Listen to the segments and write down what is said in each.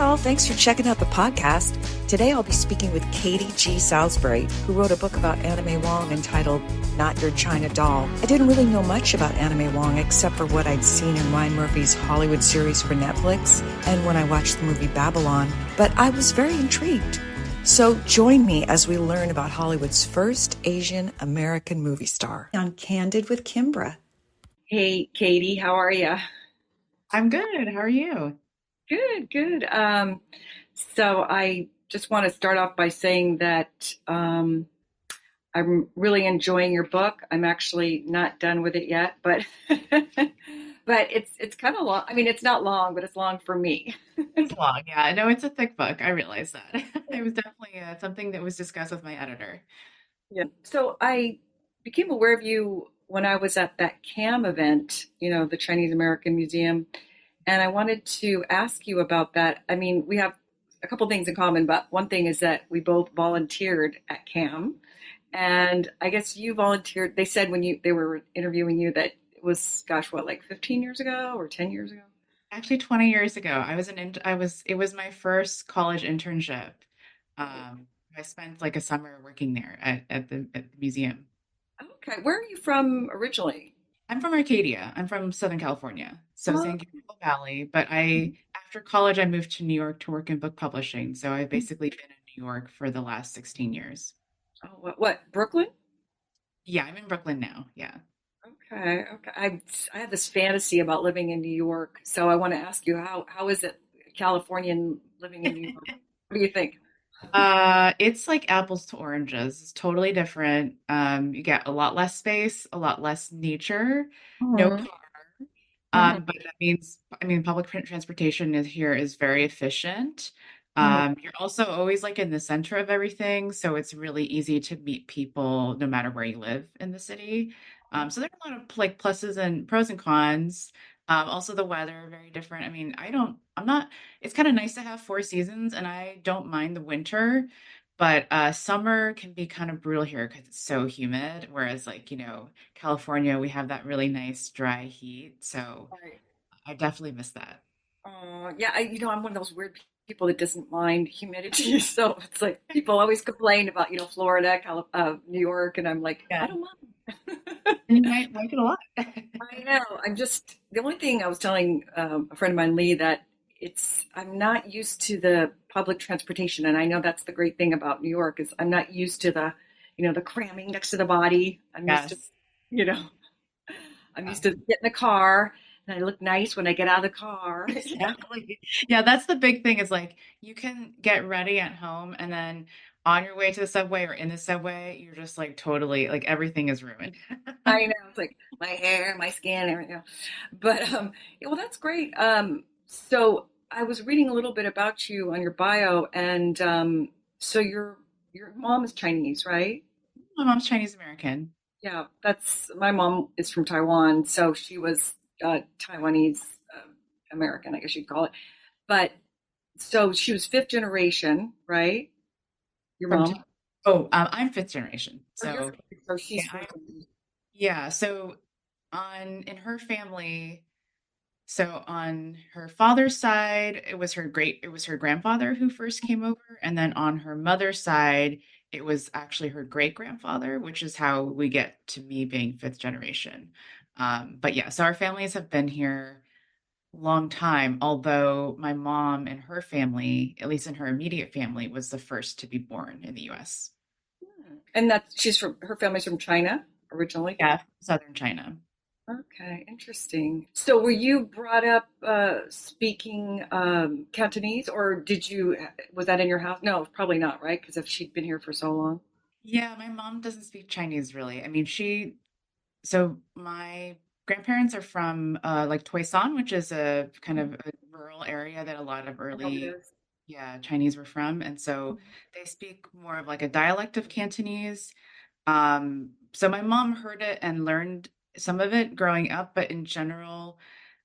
y'all. Thanks for checking out the podcast. Today I'll be speaking with Katie Gee Salisbury, who wrote a book about Anna May Wong entitled Not Your China Doll. I didn't really know much about Anna May Wong except for what I'd seen in Ryan Murphy's Hollywood series for Netflix and when I watched the movie Babylon, but I was very intrigued. So join me as we learn about Hollywood's first Asian American movie star on Candid with Kimbra. Hey, Katie, how are you? I'm good. How are you? Good, good. So I just want to start off by saying that I'm really enjoying your book. I'm actually not done with it yet, but but it's kind of long. I mean, it's not long, but it's long for me. It's long. Yeah, I know it's a thick book. I realize that. It was definitely something that was discussed with my editor. Yeah. So I became aware of you when I was at that CAM event, the Chinese American Museum, and I wanted to ask you about that. I mean, we have a couple things in common, but one thing is that we both volunteered at CAM. And I guess you volunteered. They said when they were interviewing you that it was, gosh, what, like 15 years ago or 10 years ago? Actually, 20 years ago, it was my first college internship. I spent like a summer working there at the museum. Okay. Where are you from originally? I'm from Arcadia. I'm from Southern California, so Oh, San Gabriel Valley. But I, after college, I moved to New York to work in book publishing. So I've basically been in New York for the last 16 years. what, Brooklyn? Yeah, I'm in Brooklyn now. Yeah. Okay. Okay. I have this fantasy about living in New York, so I want to ask you how is it Californian living in New York? What do you think? It's like apples to oranges. It's totally different. You get a lot less space, a lot less nature, no Mhm. car. Mhm. But that means, I mean, transportation is here is very efficient. Mhm. You're also always like in the center of everything, so it's really easy to meet people no matter where you live in the city. So there are a lot of like pluses and pros and cons. Also the weather, very different. I mean, I'm not, it's kind of nice to have four seasons and I don't mind the winter, but summer can be kind of brutal here because it's so humid. Whereas like, California, we have that really nice dry heat. So Right. I definitely miss that. Yeah, I'm one of those weird people that doesn't mind humidity. So it's like people always complain about, Florida, New York, and I'm like, I Yeah. don't mind. And you might like it a lot. I know. I'm just the only thing I was telling a friend of mine, Lee, that I'm not used to the public transportation, and I know that's the great thing about New York is I'm not used to the cramming next to the body. Yes. You know, I'm Yeah. used to getting in the car and I look nice when I get out of the car. Exactly. Yeah, that's the big thing is like you can get ready at home and then on your way to the subway or in the subway, you're just like totally like everything is ruined. I know it's like my hair, my skin, everything. But yeah, well, that's great. So I was reading a little bit about you on your bio, and so your mom is Chinese, right? My mom's Chinese American. Yeah, that's my mom is from Taiwan, so she was Taiwanese uh, American, I guess you'd call it. But so she was fifth generation, right? Your From mom? I'm fifth generation. Oh, you're So so yeah, she's fourth generation. yeah. So on in her family, so on her father's side, it was her grandfather who first came over, and then on her mother's side, it was actually her great grandfather, which is how we get to me being fifth generation. But yeah, so our families have been here a long time, although my mom and her family, at least in her immediate family, was the first to be born in the US. And that she's from her family's from China originally. Yeah, southern China. Okay, interesting. So were you brought up speaking Cantonese, or was that in your house? No, probably not, right? Because if she'd been here for so long. Yeah, my mom doesn't speak Chinese really. I mean, so my grandparents are from like Toisan, which is a kind of a rural area that a lot of I know it early, is. yeah, Chinese were from. And so they speak more of like a dialect of Cantonese. So my mom heard it and learned some of it growing up, but in general,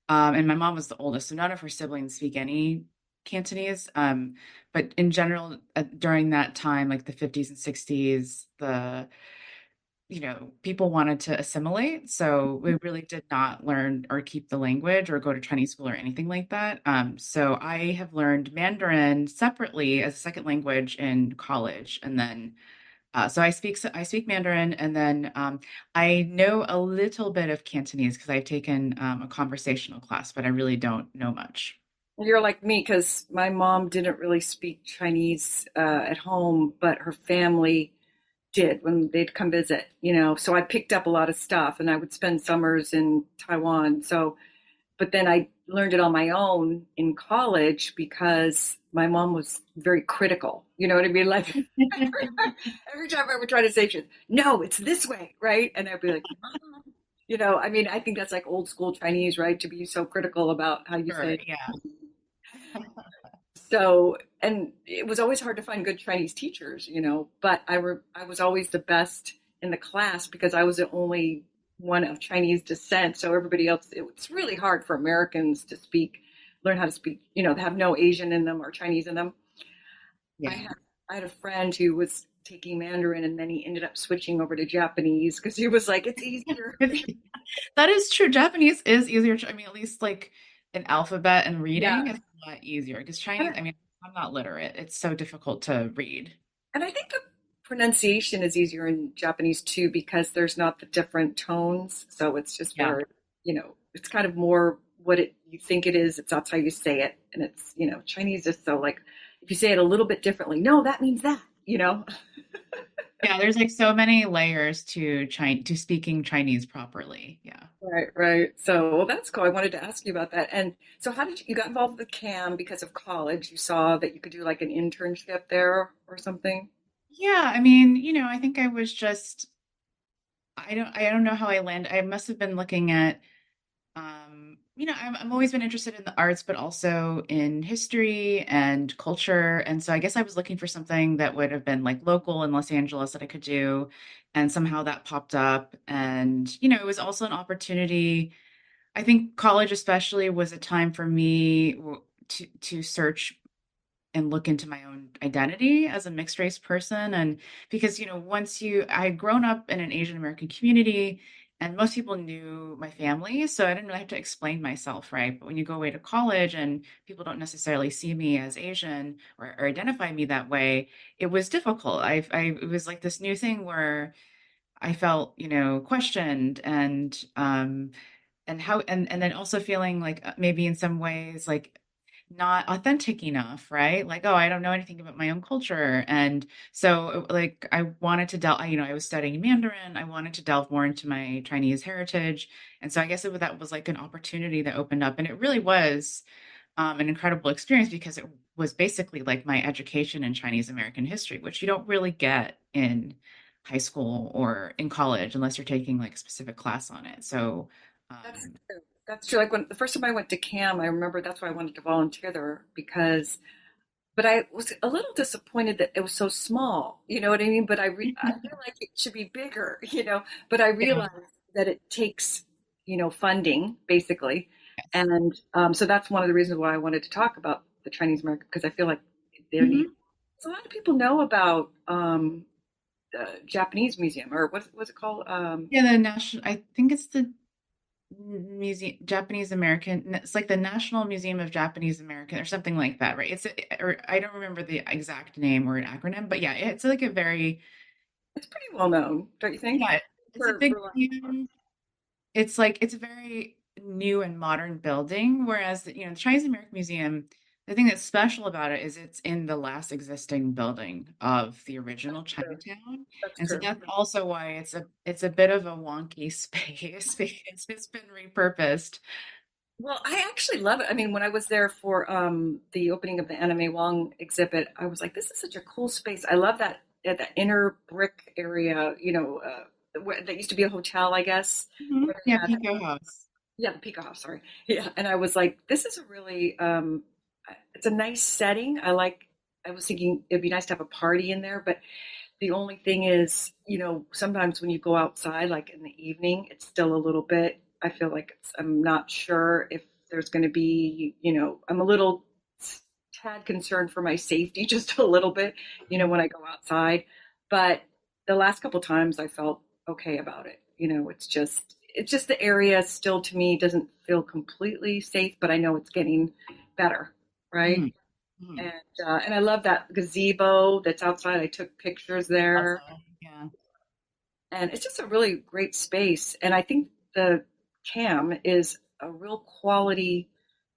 and my mom was the oldest, so none of her siblings speak any Cantonese. But in general, during that time, like the 50s and 60s, people wanted to assimilate. So we really did not learn or keep the language or go to Chinese school or anything like that. So I have learned Mandarin separately as a second language in college. And then, so I speak Mandarin, and then I know a little bit of Cantonese because I've taken a conversational class, but I really don't know much. You're like me because my mom didn't really speak Chinese at home, but her family did when they'd come visit, So I picked up a lot of stuff and I would spend summers in Taiwan. So, but then I learned it on my own in college because my mom was very critical. You know what I mean? Like every time I would try to say, she, no, it's this way, right? And I'd be like, Mom. I mean, I think that's like old school Chinese, right? To be so critical about how you Sure, say. yeah. So, and it was always hard to find good Chinese teachers, but I was always the best in the class because I was the only one of Chinese descent. So everybody else, it's really hard for Americans to learn how to speak, have no Asian in them or Chinese in them. I Yeah. had, I had a friend who was taking Mandarin and then he ended up switching over to Japanese because he was like, it's easier. That is true. Japanese is easier. I mean, at least like an alphabet and Yeah. reading is a lot easier because And Chinese, I mean, I'm not literate. It's so difficult to read. And I think the pronunciation is easier in Japanese too because there's not the different tones. So it's just Yeah. very, it's kind of more what you think it is. That's how you say it. And it's, Chinese is so like, if you say it a little bit differently, no, that means that. Yeah, there's like so many layers to speaking Chinese properly. Yeah. Right, right. So, well, that's cool. I wanted to ask you about that. And so, how did you got involved with CAM because of college? You saw that you could do like an internship there or something? Yeah, I mean, I think I was just I don't know how I landed. I must have been looking at I'm always been interested in the arts, but also in history and culture. And so I guess I was looking for something that would have been like local in Los Angeles that I could do. And somehow that popped up. And, it was also an opportunity. I think college especially was a time for me to search and look into my own identity as a mixed race person. And because, I had grown up in an Asian American community and most people knew my family. So I didn't really have to explain myself, right? But when you go away to college and people don't necessarily see me as Asian or identify me that way, it was difficult. It was like this new thing where I felt, questioned and how and then also feeling like maybe in some ways like not authentic enough, right? Like, oh, I don't know anything about my own culture. And so like I wanted to delve, I was studying Mandarin. I wanted to delve more into my Chinese heritage. And so I guess that was like an opportunity that opened up. And it really was an incredible experience because it was basically like my education in Chinese American history, which you don't really get in high school or in college unless you're taking like a specific class on it. So That's um, true. That's true. Like when the first time I went to CAM, I remember that's why I wanted to volunteer there because, but I was a little disappointed that it was so small. You know what I mean? But I feel like it should be bigger. But I yeah. realized that it takes, funding basically, and so that's one of the reasons why I wanted to talk about the Chinese American because I feel like there need. Mhm. A lot of people know about the Japanese museum or what's it called? Yeah, the national, I think it's the museum, Japanese American, it's like the National Museum of Japanese American or something like that, right? Or I don't remember the exact name or an acronym, but yeah, it's like a very, It's pretty well known, don't you think? yeah, it's a For, big for museum. It's like it's a very new and modern building, whereas the Chinese American Museum, the thing that's special about it is it's in the last existing building of the original True. Chinatown, That's and so true. that's also why it's a bit of a wonky space because it's been repurposed. Well, I actually love it. I mean, when I was there for the opening of the Anna May Wong exhibit, I was like, this is such a cool space. I love that inner brick area, where, that used to be a hotel, I guess, Mhm. where they Yeah, had, Pico House. yeah, the Pico House, sorry. Yeah. And I was like, this is a really, it's a nice setting. I was thinking it'd be nice to have a party in there, but the only thing is, sometimes when you go outside, like in the evening, it's still a little bit, I feel like I'm not sure if there's going to be, I'm a little tad concerned for my safety, just a little bit, when I go outside. But the last couple times I felt okay about it. It's just the area still to me doesn't feel completely safe, but I know it's getting better, right? Mhm. Mhm. And I love that gazebo that's outside. I took pictures there, Also, yeah. and it's just a really great space. And I think the CAM is a real quality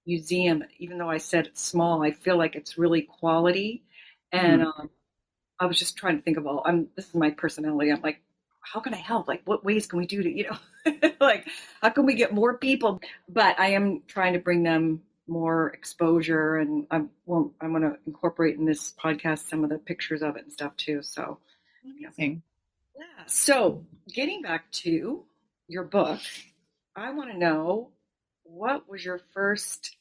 museum. Even though I said it's small, I feel like it's really quality. And Mhm. I was just trying to think of all. This is my personality. I'm like, how can I help? Like, what ways can we do to, like, how can we get more people? But I am trying to bring them more exposure, and I'm going to incorporate in this podcast some of the pictures of it and stuff too. So, you know, Amazing. yeah. So, getting back to your book, I want to know what was your first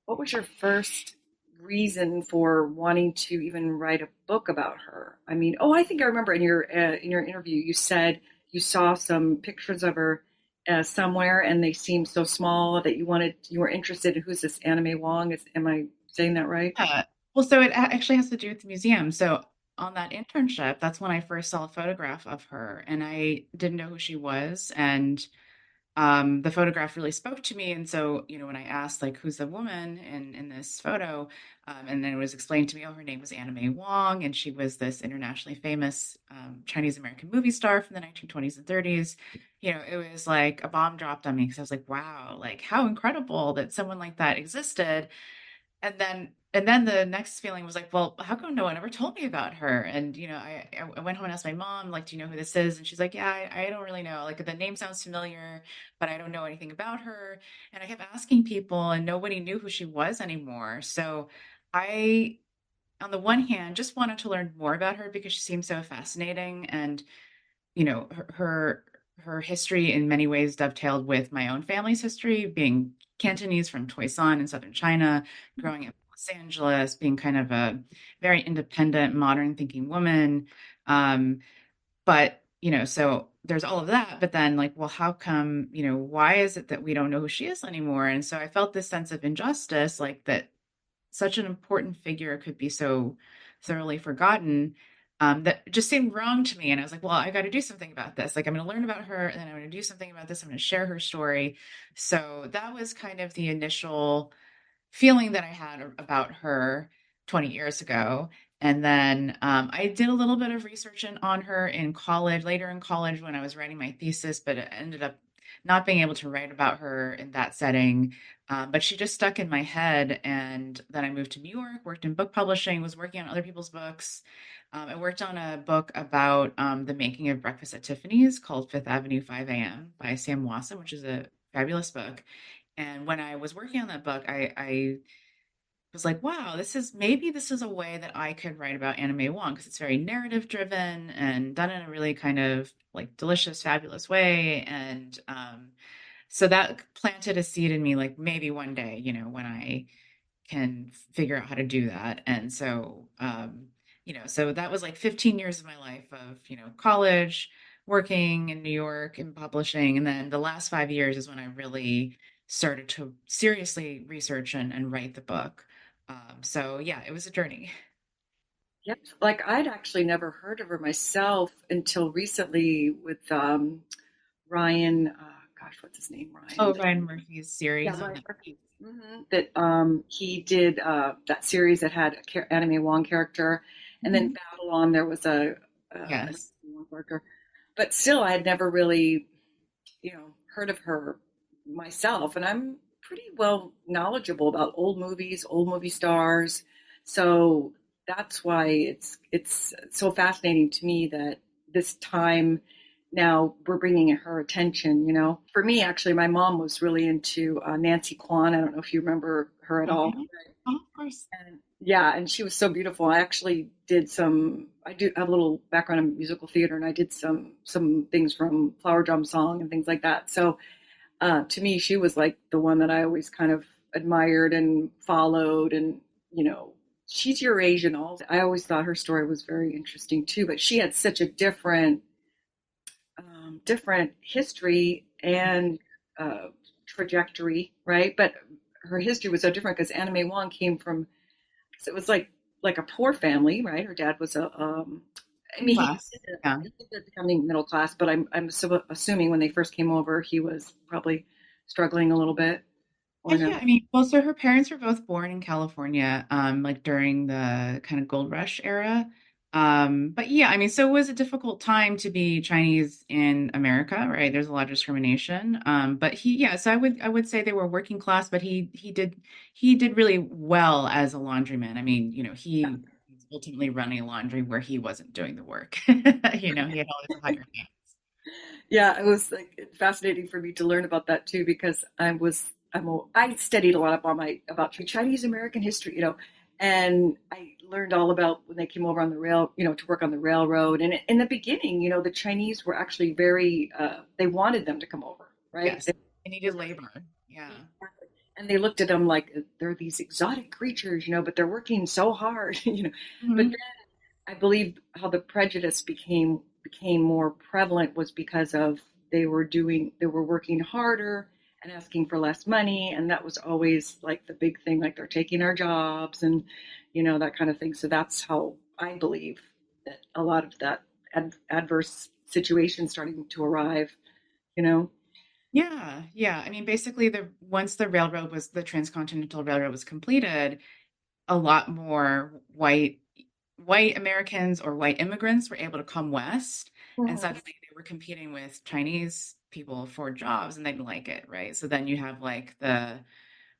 what was your first reason for wanting to even write a book about her? I mean, oh, I think I remember in your interview you said you saw some pictures of her somewhere, and they seemed so small that you were interested in who's this Anna May Wong? Am I saying that right? Yeah. Well, so it actually has to do with the museum. So on that internship, that's when I first saw a photograph of her, and I didn't know who she was. And the photograph really spoke to me. And so, when I asked, like, who's the woman in this photo, and then it was explained to me, oh, her name was Anna May Wong, and she was this internationally famous Chinese American movie star from the 1920s and 30s. It was like a bomb dropped on me because I was like, wow, like how incredible that someone like that existed. And then the next feeling was like, well, how come no one ever told me about her? And I went home and asked my mom, like, do you know who this is? And she's like, yeah, I don't really know. Like, the name sounds familiar, but I don't know anything about her. And I kept asking people, and nobody knew who she was anymore. So I, on the one hand, just wanted to learn more about her because she seemed so fascinating, and her history in many ways dovetailed with my own family's history, being Cantonese from Toisan in southern China, growing up in Los Angeles, being kind of a very independent, modern thinking woman. But so there's all of that, but then, like, well, how come, why is it that we don't know who she is anymore? And so I felt this sense of injustice, like that such an important figure could be so thoroughly forgotten. That just seemed wrong to me. And I was like, well, I got to do something about this. Like, I'm going to learn about her, and then I'm going to do something about this. I'm going to share her story. So that was kind of the initial feeling that I had about her 20 years ago. And then I did a little bit of research on her in college, later in college when I was writing my thesis, but it ended up not being able to write about her in that setting. But she just stuck in my head. And then I moved to New York, worked in book publishing, was working on other people's books. I worked on a book about the making of Breakfast at Tiffany's called Fifth Avenue 5 a.m. by Sam Wasson, which is a fabulous book. And when I was working on that book, I was like, wow, this is a way that I could write about Anna May Wong because it's very narrative driven and done in a really kind of like delicious, fabulous way. And so that planted a seed in me, like maybe one day, when I can figure out how to do that. And so, so that was like 15 years of my life of, college, working in New York and publishing. And then the last 5 years is when I really started to seriously research and write the book. So yeah, it was a journey. Yep. Like I'd actually never heard of her myself until recently with Ryan. Gosh, what's his name? Ryan. Oh, Ryan Murphy's Yeah, series on Ryan Netflix. Murphy. That he did that series that had a Anime Wong character, and then Mhm. Babylon there was a Yes. Wong character, but still I had never really heard of her myself, and I'm pretty well knowledgeable about old movies, old movie stars, so that's why it's so fascinating to me that this time now we're bringing her attention. For me, actually, my mom was really into Nancy Kwan. I don't know if you remember her at all. Mhm. Oh, of course. And yeah, and she was so beautiful. I actually did I do have a little background in musical theater, and I did some things from Flower Drum Song and things like that. So to me, she was like the one that I always kind of admired and followed. And she's Eurasian. Also, I always thought her story was very interesting too. But she had such a different history and trajectory, right? But her history was so different because Anna May Wong came from, so it was like a poor family, right? Her dad was I mean, class. Yeah. he ended up becoming middle class, but I'm so assuming when they first came over, he was probably struggling a little bit, or no? Yeah, I mean, well, so her parents were both born in California, like during the kind of gold rush era. But yeah, I mean, so it was a difficult time to be Chinese in America, right? There's a lot of discrimination. But yeah, so I would say they were working class, but he did really well as a laundryman. I mean, he was ultimately running laundry where he wasn't doing the work. He had always a higher hand. Yeah, it was like fascinating for me to learn about that too because I studied a lot about Chinese American history, and I learned all about when they came over on the rail, to work on the railroad. And in the beginning, the Chinese were actually very they wanted them to come over, right? Yes, they needed labor. Yeah. And they looked at them like they're these exotic creatures, but they're working so hard, But Mhm. I believe how the prejudice became more prevalent was because of they were working harder and asking for less money, and that was always like the big thing, like they're taking our jobs and that kind of thing. So that's how I believe that a lot of that adverse situation starting to arrive. You know, Yeah, yeah. I mean, basically, once the Transcontinental Railroad was completed, a lot more white Americans or white immigrants were able to come west, and Mhm. suddenly they were competing with Chinese people for jobs, and they didn't like it, right? So then you have like the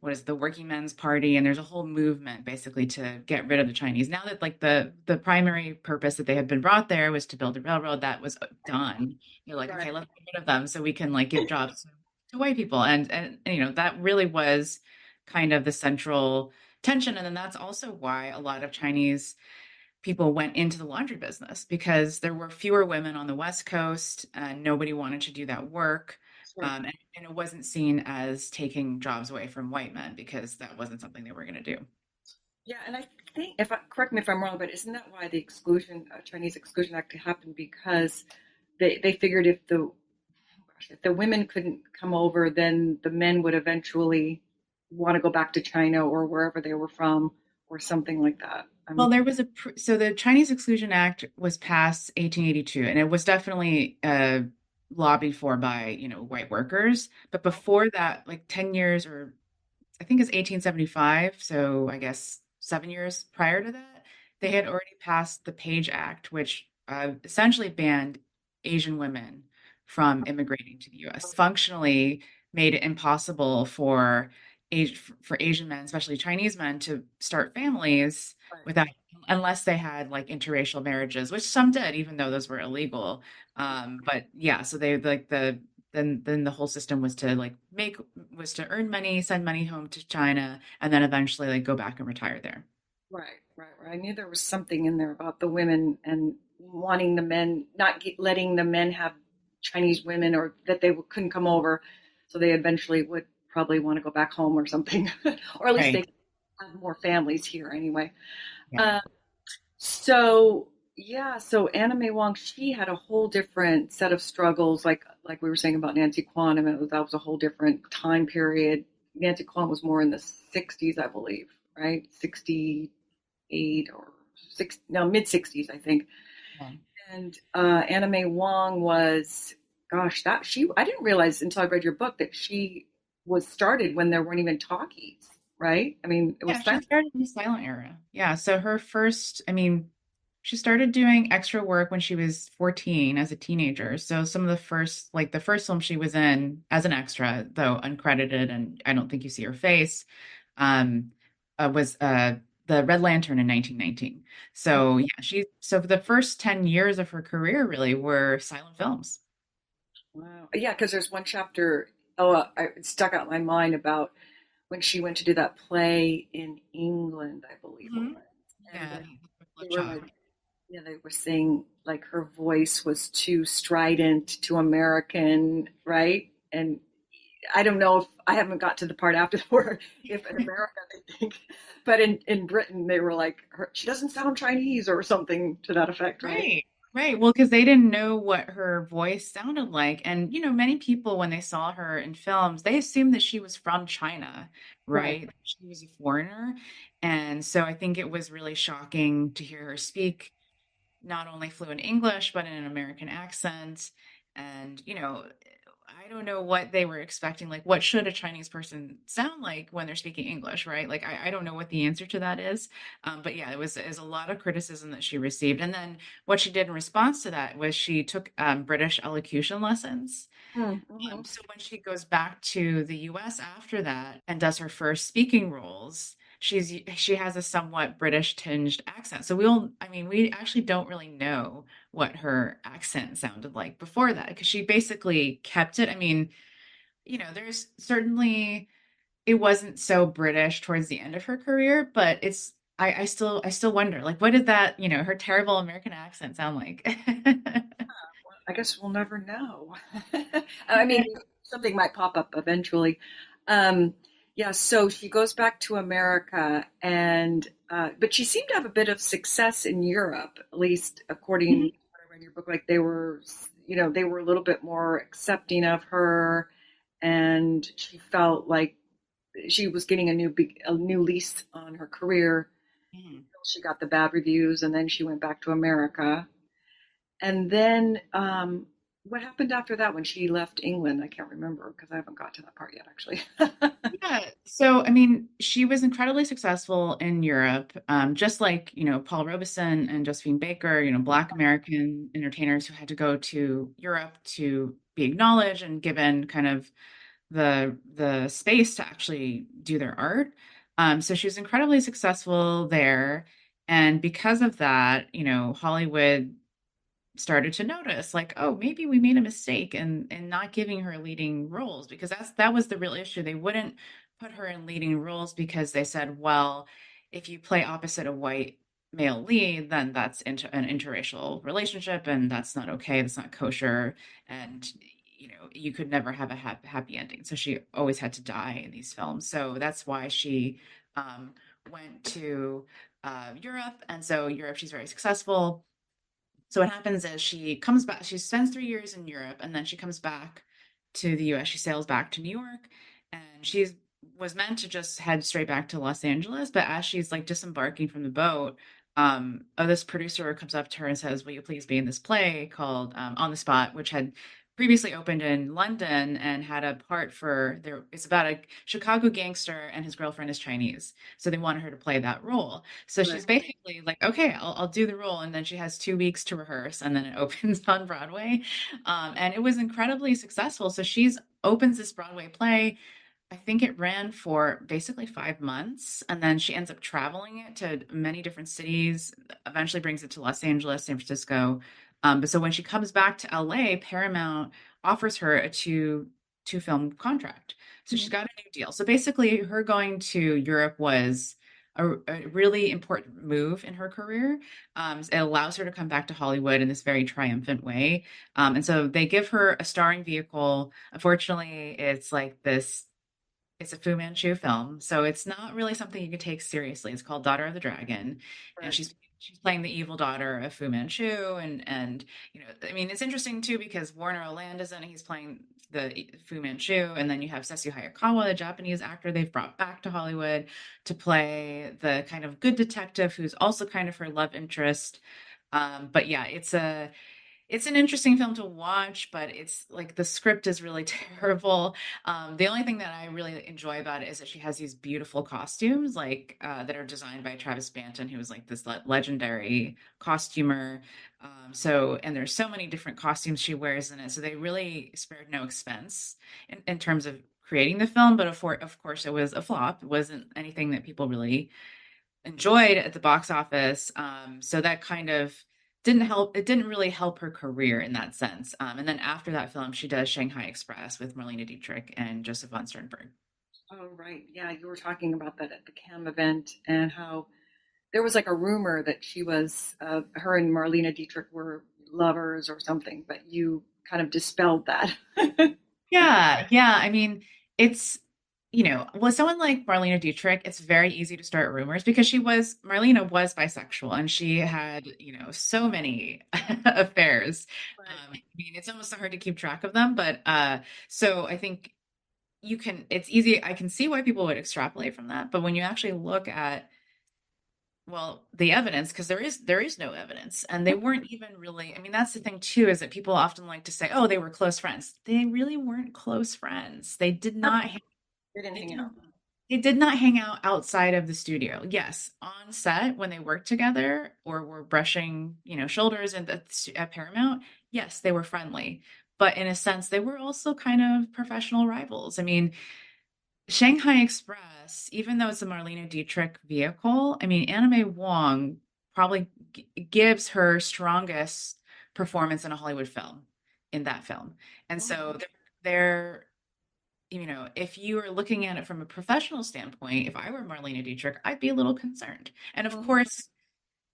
what is it, the Working Men's Party, and there's a whole movement basically to get rid of the Chinese. Now that like the primary purpose that they had been brought there was to build a railroad, that was done. You're like, Right. okay, let's get rid of them so we can like give jobs to white people, and that really was kind of the central tension. And then that's also why a lot of Chinese people went into the laundry business because there were fewer women on the West Coast and nobody wanted to do that work. Sure. And it wasn't seen as taking jobs away from white men because that wasn't something they were going to do. Yeah, and I think if correct me if I'm wrong, but isn't that why the exclusion Chinese Exclusion Act happened? Because they figured if the women couldn't come over, then the men would eventually want to go back to China or wherever they were from, or something like that. Well, so the Chinese Exclusion Act was passed 1882, and it was definitely lobbied for by, white workers. But before that, like 10 years or I think it's 1875, so I guess 7 years prior to that, they had already passed the Page Act, which essentially banned Asian women from immigrating to the U.S. Functionally made it impossible for Asian men, especially Chinese men, to start families Right, without unless they had like interracial marriages, which some did, even though those were illegal. But yeah, so they like then the whole system was to earn money, send money home to China, and then eventually like go back and retire there. right. I knew there was something in there about the women and wanting the men, not letting the men have Chinese women, or that they couldn't come over, so they eventually would probably want to go back home or something, or at least they Right. could have more families here anyway. Yeah. Uh, So yeah, so Anna May Wong, she had a whole different set of struggles, like we were saying about Nancy Kwan. I mean, that was a whole different time period. Nancy Kwan was more in the '60s, I believe, right? '68 or six, no, mid '60s, I think. Yeah. And Anna May Wong was, gosh, that she I didn't realize until I read your book that she was started when there weren't even talkies, right? I mean, it was Yeah, she silent. started in the silent era. Yeah, so I mean, she started doing extra work when she was 14 as a teenager. So some of the first film she was in as an extra, though uncredited, and I don't think you see her face, um, was the Red Lantern in 1919. So yeah, so for the first 10 years of her career really were silent films. Wow. Yeah, because there's one chapter, it stuck out in my mind about when she went to do that play in England, I believe it Mhm. was. And Yeah, they Love were Child. like, yeah, they were saying like her voice was too strident, too American, right? And I don't know if I haven't got to the part after where if in America they think, but in Britain they were like, she doesn't sound Chinese or something to that effect, right? Right. Right. Well, because they didn't know what her voice sounded like. And, many people, when they saw her in films, they assumed that she was from China, Right. right? She was a foreigner. And so I think it was really shocking to hear her speak not only fluent English, but in an American accent. And, I don't know what they were expecting. Like, what should a Chinese person sound like when they're speaking English, right? Like, I don't know what the answer to that is. But yeah, it was a lot of criticism that she received. And then what she did in response to that was she took British elocution lessons. Mm-hmm. So when she goes back to the US after that and does her first speaking roles, she has a somewhat British tinged accent. So we actually don't really know what her accent sounded like before that because she basically kept it. I mean, there's certainly it wasn't so British towards the end of her career, but I still wonder, like, what did that, her terrible American accent sound like? I guess we'll never know. I mean, something might pop up eventually. Um, yeah, so she goes back to America, and but she seemed to have a bit of success in Europe, at least according to what I read in your book. Like they were a little bit more accepting of her, and she felt like she was getting a new lease on her career. Mhm. She got the bad reviews, and then she went back to America. And then what happened after that when she left England? I can't remember because I haven't got to that part yet, actually. Yeah. So, I mean, she was incredibly successful in Europe, just like, Paul Robeson and Josephine Baker, Black American entertainers who had to go to Europe to be acknowledged and given kind of the space to actually do their art. So she was incredibly successful there. And because of that, Hollywood started to notice like, oh, maybe we made a mistake in not giving her leading roles because that was the real issue. They wouldn't put her in leading roles because they said, well, if you play opposite a white male lead, then that's an interracial relationship and that's not okay, that's not kosher, and you could never have a happy ending. So she always had to die in these films. So that's why she went to Europe, and so Europe, she's very successful. So what happens is she comes back, she spends 3 years in Europe, and then she comes back to the US. She sails back to New York, and she was meant to just head straight back to Los Angeles. But as she's like disembarking from the boat, this producer comes up to her and says, "Will you please be in this play called On the Spot," which had previously opened in London and had a part for there. It's about a Chicago gangster and his girlfriend is Chinese. So they wanted her to play that role. So Right. she's basically like, okay, I'll do the role. And then she has 2 weeks to rehearse and then it opens on Broadway. And it was incredibly successful. So she's opens this Broadway play. I think it ran for basically 5 months. And then she ends up traveling it to many different cities, eventually brings it to Los Angeles, San Francisco. But so when she comes back to LA, Paramount offers her a two film contract. So she's Mhm. got a new deal. So basically, her going to Europe was a really important move in her career. It allows her to come back to Hollywood in this very triumphant way. And so they give her a starring vehicle. Unfortunately, it's a Fu Manchu film, so it's not really something you can take seriously. It's called Daughter of the Dragon, and Right. she's playing the evil daughter of Fu Manchu, and I mean, it's interesting too because Warner Oland is in it. He's playing the Fu Manchu, and then you have Setsu Hayakawa, the Japanese actor they've brought back to Hollywood to play the kind of good detective who's also kind of her love interest. But yeah, it's an interesting film to watch, but it's like the script is really terrible. The only thing that I really enjoy about it is that she has these beautiful costumes, like that are designed by Travis Banton, who was like this legendary costumer. And there's so many different costumes she wears in it, so they really spared no expense in terms of creating the film. But of course, it was a flop. It wasn't anything that people really enjoyed at the box office. So that kind of didn't help. It didn't really help her career in that sense. And then after that film, she does Shanghai Express with Marlene Dietrich and Joseph von Sternberg. Oh, right. Yeah, you were talking about that at the CAM event and how there was like a rumor that her and Marlena Dietrich were lovers or something, but you kind of dispelled that. Yeah, yeah. I mean, it's with someone like Marlene Dietrich, it's very easy to start rumors because Marlena was bisexual and she had, so many affairs. Right. I mean, it's almost hard to keep track of them, but so I think it's easy. I can see why people would extrapolate from that, but when you actually look at well, the evidence, because there is no evidence, and they weren't even really. I mean, that's the thing too, is that people often like to say, "Oh, they were close friends." They really weren't close friends. They did not. They didn't They hang out. didn't. They did not hang out outside of the studio. Yes, on set when they worked together or were brushing, shoulders at Paramount. Yes, they were friendly, but in a sense, they were also kind of professional rivals. I mean, Shanghai Express, even though it's a Marlene Dietrich vehicle, I mean, Anna May Wong probably gives her strongest performance in a Hollywood film in that film. And so they're, if you are looking at it from a professional standpoint, if I were Marlene Dietrich, I'd be a little concerned. And of course,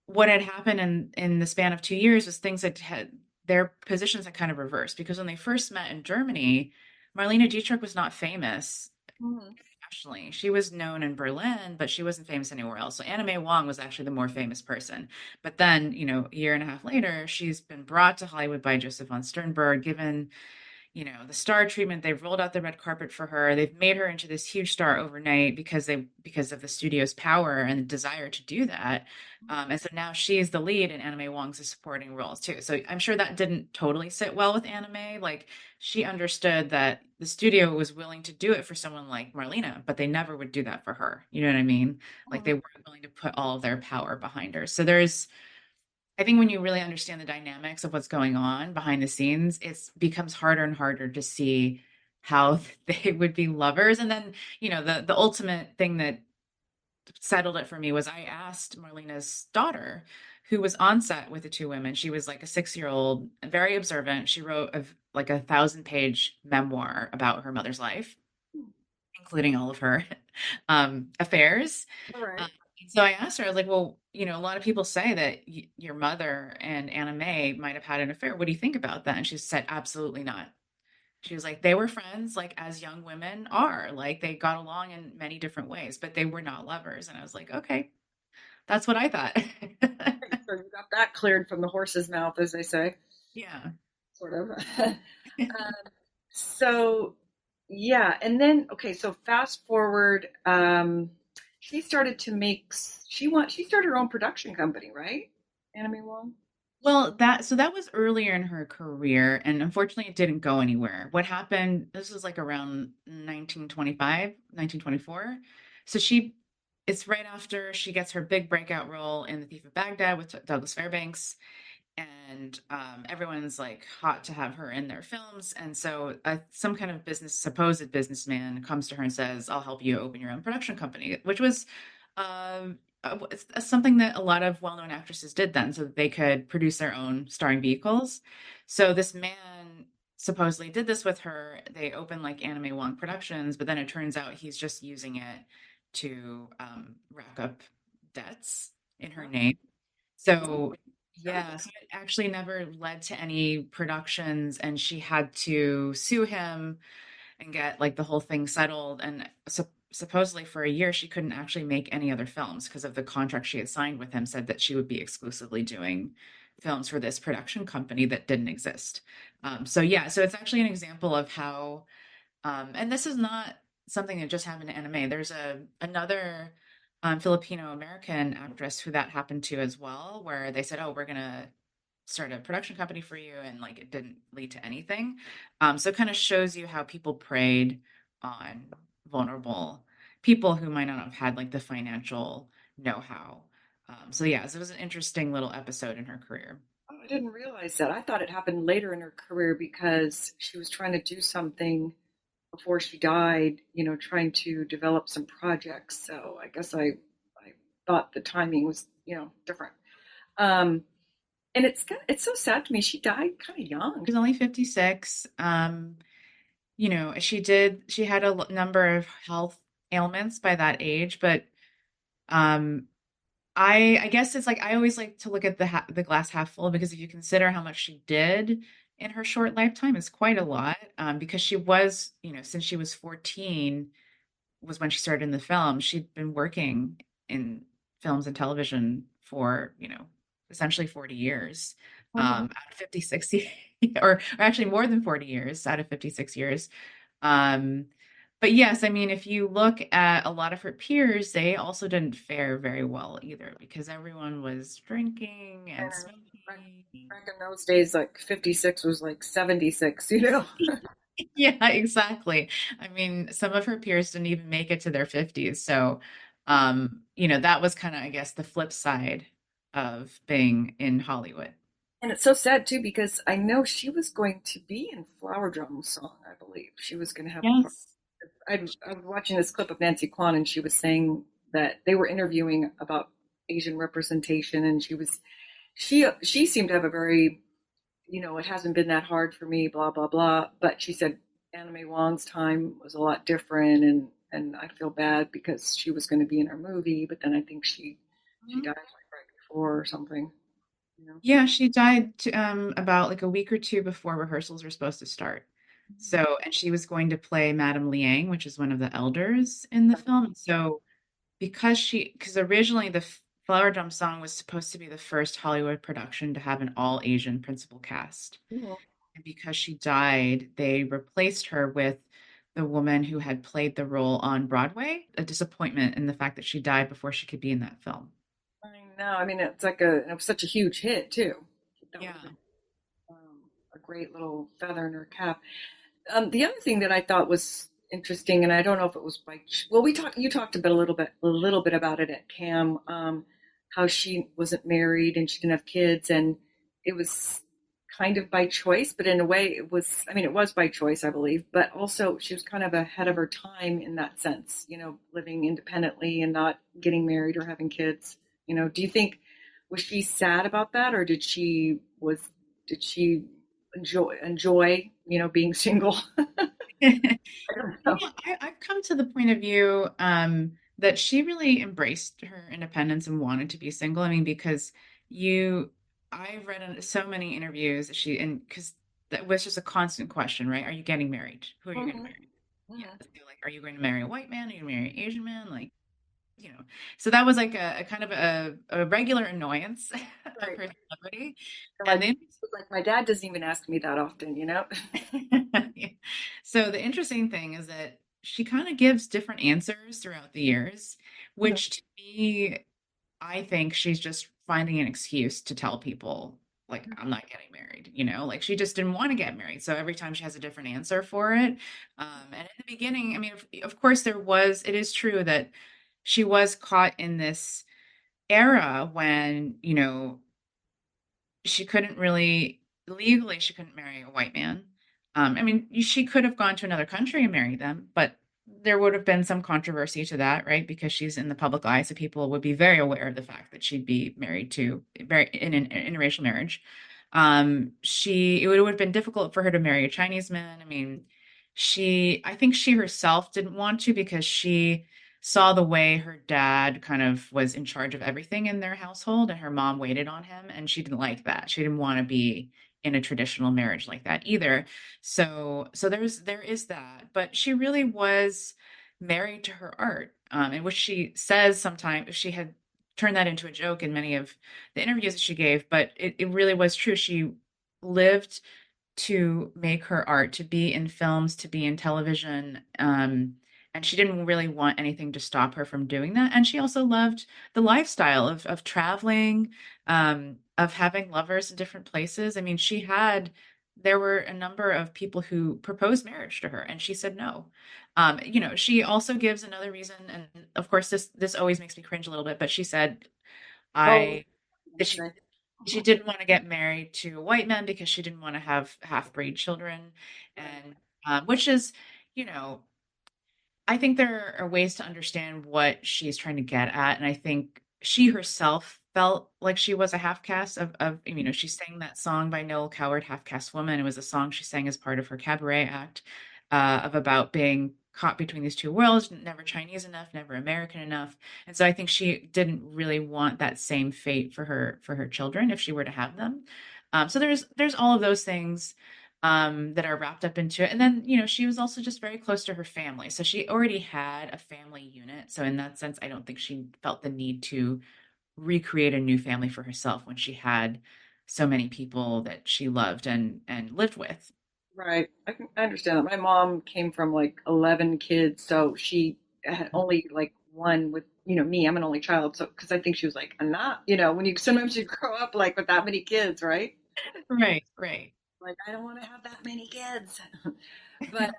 what had happened in the span of 2 years was things that had their positions had kind of reversed, because when they first met in Germany, Marlene Dietrich was not famous Mhm. nationally. She was known in Berlin, but she wasn't famous anywhere else. So Anna May Wong was actually the more famous person. But then, a year and a half later, she's been brought to Hollywood by Joseph von Sternberg, given the star treatment. They've rolled out the red carpet for her. They've made her into this huge star overnight because of the studio's power and desire to do that. And so now she's the lead, and Anna May Wong's a supporting roles too. So I'm sure that didn't totally sit well with Anna May. Like, she understood that the studio was willing to do it for someone like Marlena, but they never would do that for her. You know what I mean? Like, they weren't willing to put all of their power behind her. So I think when you really understand the dynamics of what's going on behind the scenes, it becomes harder and harder to see how they would be lovers. And then, the ultimate thing that settled it for me was I asked Marlena's daughter, who was on set with the two women. She was like a 6-year-old, very observant. She wrote like a 1,000-page memoir about her mother's life, including all of her affairs. All right. So I asked her, I was like, well, a lot of people say that your mother and Anna May might have had an affair. What do you think about that? And she said, absolutely not. She was like, they were friends, like as young women are. Like, they got along in many different ways, but they were not lovers. And I was like, okay, that's what I thought. So you got that cleared from the horse's mouth, as they say, Yeah. sort of. So yeah, and then okay, so fast forward, she started to make she started her own production company, right? Anna May Wong. Well, that was earlier in her career, and unfortunately it didn't go anywhere. What happened, this was like around 1925, 1924. So it's right after she gets her big breakout role in The Thief of Baghdad with Douglas Fairbanks, and everyone's like hot to have her in their films. And so some kind of supposed businessman comes to her and says, I'll help you open your own production company, which was it's something that a lot of well-known actresses did then, so that they could produce their own starring vehicles. So this man supposedly did this with her. They opened like Anime Wong Productions, but then it turns out he's just using it to rack up debts in her name. So yeah, so it actually never led to any productions, and she had to sue him and get like the whole thing settled. And supposedly for a year, she couldn't actually make any other films because of the contract she had signed with him, said that she would be exclusively doing films for this production company that didn't exist. So yeah, so it's actually an example of how, and this is not something that just happened to anime. There's another Filipino American actress who that happened to as well, where they said, "Oh, we're gonna start a production company for you," and like it didn't lead to anything. So it kind of shows you how people preyed on vulnerable people who might not have had like the financial know-how. So yeah, so it was an interesting little episode in her career. Oh, I didn't realize that. I thought it happened later in her career because she was trying to do something before she died, trying to develop some projects. So I guess I thought the timing was, different. Um, and it's so sad to me. She died kind of young. She was only 56. She had a number of health ailments by that age, but um I guess it's like I always like to look at the glass half full, because if you consider how much she did in her short lifetime, it's quite a lot. Because she was, since she was 14 was when she started in the film. She'd been working in films and television for, essentially 40 years, Mhm. out of 56 or actually more than 40 years out of 56 years. Um, But yes, I mean, if you look at a lot of her peers, they also didn't fare very well either because everyone was drinking and And back, smoking. back in those days, like 56 was like 76, you know? Yeah, exactly. I mean, some of her peers didn't even make it to their 50s. So, that was kind of, I guess, the flip side of being in Hollywood. And it's so sad too because I know she was going to be in Flower Drum's song, I believe. She was going to have a part. Yes. I was watching this clip of Nancy Kwan and she was saying that they were interviewing about Asian representation and she seemed to have a very, it hasn't been that hard for me, blah, blah, blah. But she said Anna May Wong's time was a lot different and I feel bad because she was going to be in her movie, but then I think she Mhm. died like right before or something, you know. Yeah, she died about like a week or two before rehearsals were supposed to start. So, and she was going to play Madame Liang, which is one of the elders in the film. So, because originally the Flower Drum song was supposed to be the first Hollywood production to have an all Asian principal cast. Mhm. And because she died, they replaced her with the woman who had played the role on Broadway. A disappointment in the fact that she died before she could be in that film. I know. I mean, it was such a huge hit too. That would Yeah. have been a great little feather in her cap. The other thing that I thought was interesting, and I don't know if it was well, you talked a little bit about it at Cam, how she wasn't married and she didn't have kids, and it was kind of by choice, but in a way, I mean, it was by choice, I believe, but also she was kind of ahead of her time in that sense, living independently and not getting married or having kids. Do you think was she sad about that, or did she enjoy being single? I don't know. Yeah, I've come to the point of view that she really embraced her independence and wanted to be single. I mean, because you, I've read in so many interviews that and because that was just a constant question, right? Are you getting married? Who are you going to Mhm, marry? Yeah, mhm. they're like, are you going to marry a white man? Are you going to marry an Asian man? Like, you know, so that was like a kind of a regular annoyance of Right. her celebrity. And Like then like my dad doesn't even ask me that often, Yeah. So the interesting thing is that she kind of gives different answers throughout the years, Mhm, which to me, I think she's just finding an excuse to tell people, like, I'm not getting married, like she just didn't want to get married. So every time she has a different answer for it. And in the beginning, I mean, of course, it is true that she was caught in this era when, she couldn't really legally she couldn't marry a white man. I mean, she could have gone to another country and married them, but there would have been some controversy to that, right? Because she's in the public eye, so people would be very aware of the fact that she'd be married to very in an interracial marriage. It would have been difficult for her to marry a Chinese man. I mean, I think she herself didn't want to because she saw the way her dad kind of was in charge of everything in their household and her mom waited on him and she didn't like that. She didn't want to be in a traditional marriage like that either. So there is that, but she really was married to her art. And which she says sometimes she had turned that into a joke in many of the interviews that she gave, but it really was true. She lived to make her art, to be in films, to be in television. And she didn't really want anything to stop her from doing that. And she also loved the lifestyle of traveling, of having lovers in different places. I mean, there were a number of people who proposed marriage to her, and she said no. She also gives another reason, and of course, this always makes me cringe a little bit. But she said, Oh, I that say. she didn't want to get married to a white man because she didn't want to have half-breed children, Right. and which is, you know, I think there are ways to understand what she's trying to get at, and I think she herself felt like she was a half caste she sang that song by Noel Coward, Half-Caste Woman. It was a song she sang as part of her cabaret act of about being caught between these two worlds, never Chinese enough, never American enough. And so I think she didn't really want that same fate for her children if she were to have them. So there's all of those things that are wrapped up into it. And then, she was also just very close to her family. So she already had a family unit. So in that sense, I don't think she felt the need to recreate a new family for herself when she had so many people that she loved and lived with. Right. I understand that. My mom came from like 11 kids, so she had only like one with, me. I'm an only child. So, because I think she was like, I'm not, when you sometimes you grow up like with that many kids, right? Right, right. Like, I don't want to have that many kids. But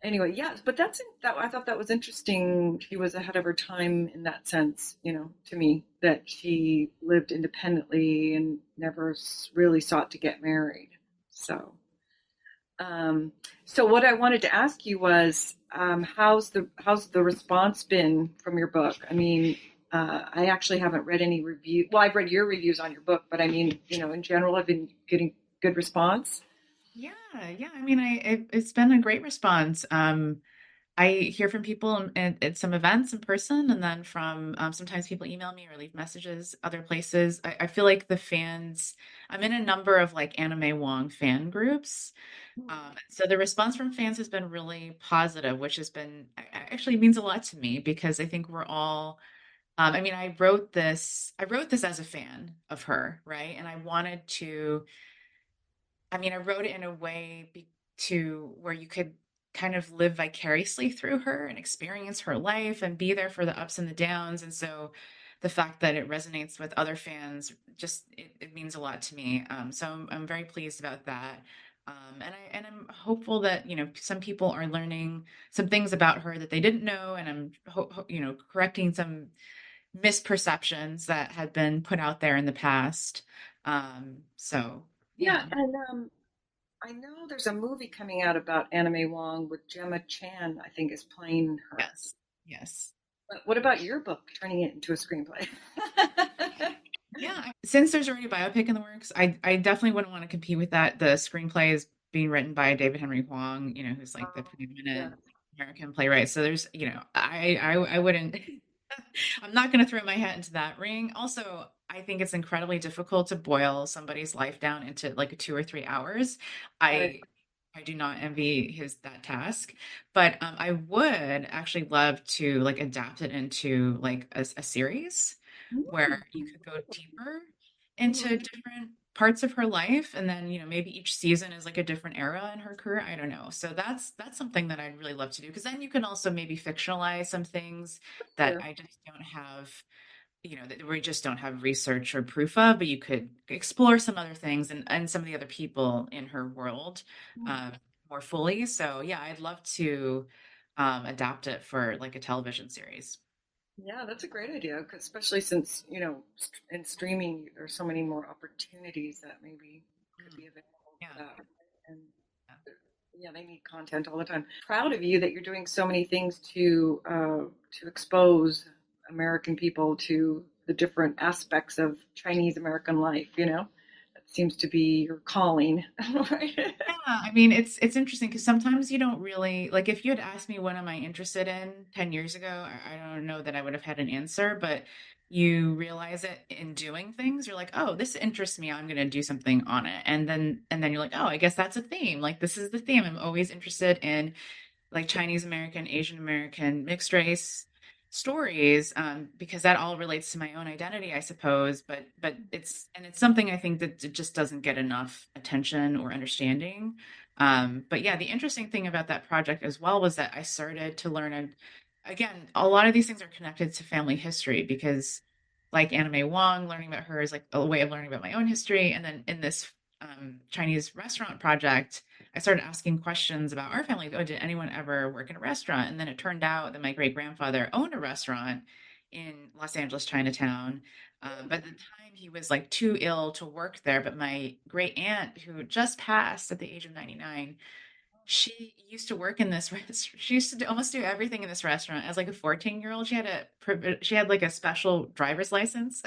anyway, yes, but that I thought that was interesting. She was ahead of her time in that sense, to me, that she lived independently and never really sought to get married. So. Um, so what I wanted to ask you was, how's the response been from your book? I mean, I actually haven't read any review. Well, I've read your reviews on your book, but I mean, in general, I've been getting good response. Yeah, yeah. I mean, it's been a great response. I hear from people at some events in person, and then from sometimes people email me or leave messages other places. I feel like the fans, I'm in a number of like Anna May Wong fan groups. So the response from fans has been really positive, which has been actually means a lot to me because I think we're all, I mean, I wrote this as a fan of her, right? And I wanted to, I mean, I wrote it in a way to where you could kind of live vicariously through her and experience her life and be there for the ups and the downs. And so the fact that it resonates with other fans just it means a lot to me. So I'm very pleased about that. I'm hopeful that some people are learning some things about her that they didn't know, and I'm correcting some misperceptions that had been put out there in the past. So Yeah, yeah. and I know there's a movie coming out about Anna May Wong with Gemma Chan, I think, is playing her. Yes. Yes. But what about your book, turning it into a screenplay? Yeah. Since there's already a biopic in the works, I definitely wouldn't want to compete with that. The screenplay is being written by David Henry Hwang, who's like the Yeah. preeminent American playwright. So there's, I wouldn't, I'm not going to throw my hat into that ring. Also, I think it's incredibly difficult to boil somebody's life down into like 2 or 3 hours. Right. I I do not envy that task, but I would actually love to like adapt it into like a series where you could go deeper into Mm. different parts of her life, and then maybe each season is like a different era in her career. I don't know. So that's something that I'd really love to do, because then you can also maybe fictionalize some things that Sure. I just don't have, that we just don't have research or proof of, but you could explore some other things and some of the other people in her world um, more fully. So yeah, I'd love to adapt it for like a television series. Yeah, that's a great idea, especially since, in streaming, there's so many more opportunities that maybe could Mm, be available yeah. for that. And yeah, they need content all the time. Proud of you that you're doing so many things to expose American people to the different aspects of Chinese American life, That seems to be your calling, right? Yeah, I mean, it's interesting because sometimes you don't really like, if you had asked me what am I interested in 10 years ago, I don't know that I would have had an answer, but you realize it in doing things. You're like, oh, this interests me. I'm going to do something on it. And then you're like, oh, I guess that's a theme. Like this is the theme. I'm always interested in like Chinese American, Asian American, mixed race stories, because that all relates to my own identity, I suppose. But it's something I think that it just doesn't get enough attention or understanding. But yeah, the interesting thing about that project as well was that I started to learn, and again, a lot of these things are connected to family history because, like Anna May Wong, learning about her is like a way of learning about my own history. And then in this Chinese restaurant project, I started asking questions about our family. Oh, did anyone ever work in a restaurant? And then it turned out that my great grandfather owned a restaurant in Los Angeles, Chinatown. But at the time, he was like too ill to work there. But my great aunt, who just passed at the age of 99, she used to work in this she used to almost do everything in this restaurant as like a 14-year-old. She had like a special driver's license.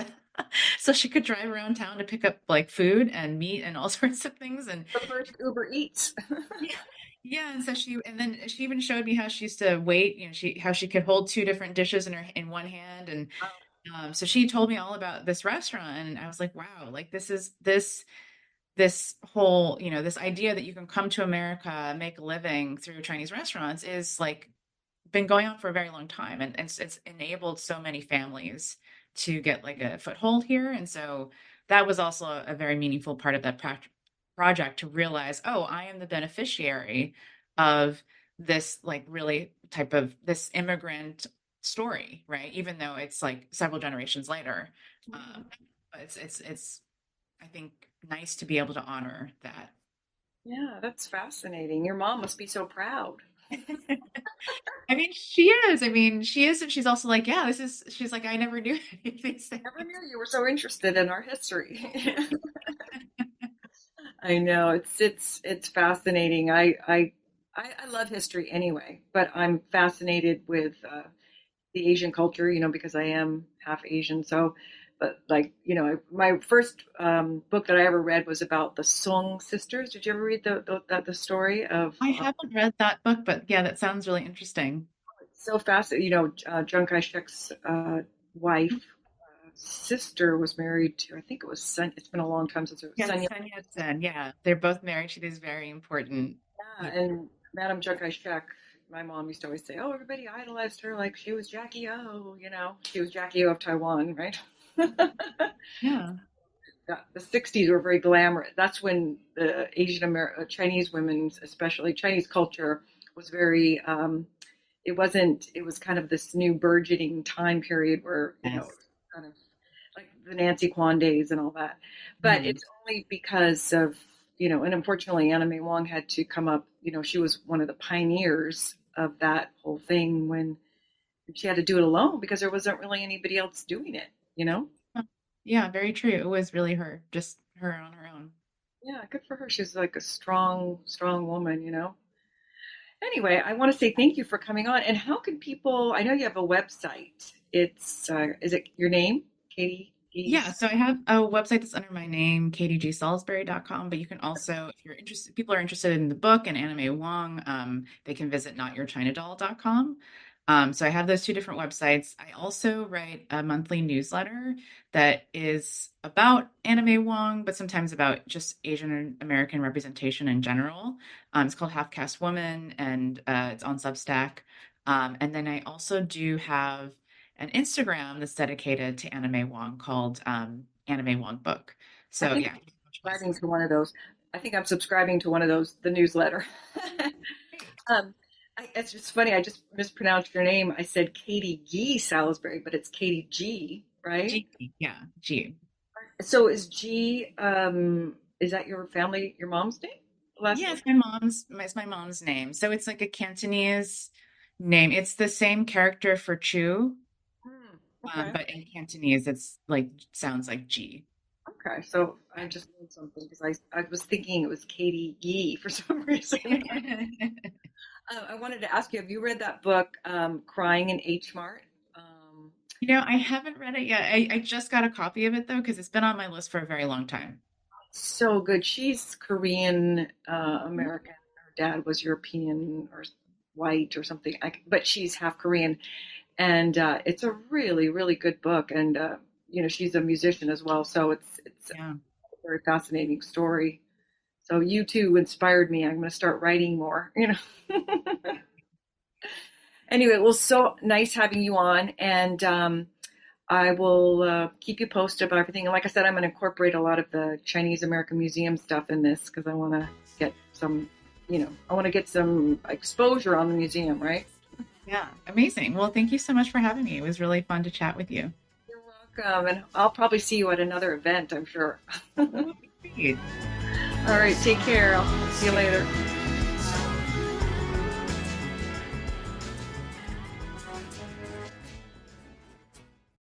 So she could drive around town to pick up like food and meat and all sorts of things. And The first Uber Eats. yeah, yeah. And then she even showed me how she used to wait, how she could hold two different dishes in one hand. And so she told me all about this restaurant, and I was like, wow, like this whole, this idea that you can come to America, make a living through Chinese restaurants is like been going on for a very long time. And it's enabled so many families to get like a foothold here. And so that was also a very meaningful part of that project to realize, oh, I am the beneficiary of this like really type of this immigrant story, right? Even though it's like several generations later. Um, but it's I think nice to be able to honor that. Yeah, that's fascinating. Your mom must be so proud. I mean, she is. I mean, she is, and she's also like, yeah, this is. She's like, I never knew any of these things. Never knew you were so interested in our history. I know it's fascinating. I love history anyway, but I'm fascinated with the Asian culture, because I am half Asian. So, but like, my first book that I ever read was about the Song sisters. Did you ever read the story of? I haven't read that book, but yeah, that sounds really interesting. So fascinating. Chiang Kai-shek's wife, sister was married to, I think it was Sun. It's been a long time since it was Yeah, Sun. Sun Yat-sen. Yeah, they're both married to these very important people. And Madame Chiang Kai-shek, my mom used to always say, "Oh, everybody idolized her like she was Jackie O." She was Jackie O of Taiwan, right? Yeah. The 60s were very glamorous. That's when the Chinese women, especially Chinese culture, was very. It was kind of this new burgeoning time period where Yes. kind of like the Nancy Kwan days and all that. But Mhm. it's only because of and unfortunately Anna May Wong had to come up. She was one of the pioneers of that whole thing when she had to do it alone because there wasn't really anybody else doing it. Yeah, very true. It was really her, just her on her own. Yeah, good for her. She's like a strong, strong woman. Anyway, I want to say thank you for coming on. And how can people? I know you have a website. It's is it your name, Katie Gee? Yeah, so I have a website that's under my name, katiegsalisbury.com, but you can also, if you're interested, people are interested in the book and Anna May Wong, they can visit notyourchinadoll.com. So I have those two different websites. I also write a monthly newsletter that is about Anna May Wong, but sometimes about just Asian American representation in general. It's called Half-Caste Woman, and it's on Substack. And then I also do have an Instagram that's dedicated to Anna May Wong called Anna May Wong Book. I So think yeah, I'm subscribing to one of those. I think I'm subscribing to one of those, the newsletter. um, it's just funny. I just mispronounced your name. I said Katie Gee Salisbury, but it's Katie G, right? G, yeah, G. So is that your family, your mom's name? Last Yeah, name? it's my mom's name. So it's like a Cantonese name. It's the same character for Chu, Okay. but in Cantonese, it's like sounds like G. Okay. So I just learned something because I was thinking it was Katie Yee for some reason. I wanted to ask you, have you read that book, Crying in H Mart? I haven't read it yet. I just got a copy of it though, because it's been on my list for a very long time. So good. She's Korean American. Her dad was European or white or something, but she's half Korean. And it's a really, really good book. And she's a musician as well, so it's a Yeah. very fascinating story. So you too inspired me. I'm going to start writing more. Anyway, it was so nice having you on, and I will keep you posted about everything. And like I said, I'm going to incorporate a lot of the Chinese American Museum stuff in this because I want to get some, I want to get some exposure on the museum, right? Yeah, amazing. Well, thank you so much for having me. It was really fun to chat with you. You're welcome, and I'll probably see you at another event, I'm sure. All Great. right, take care. I'll see you later.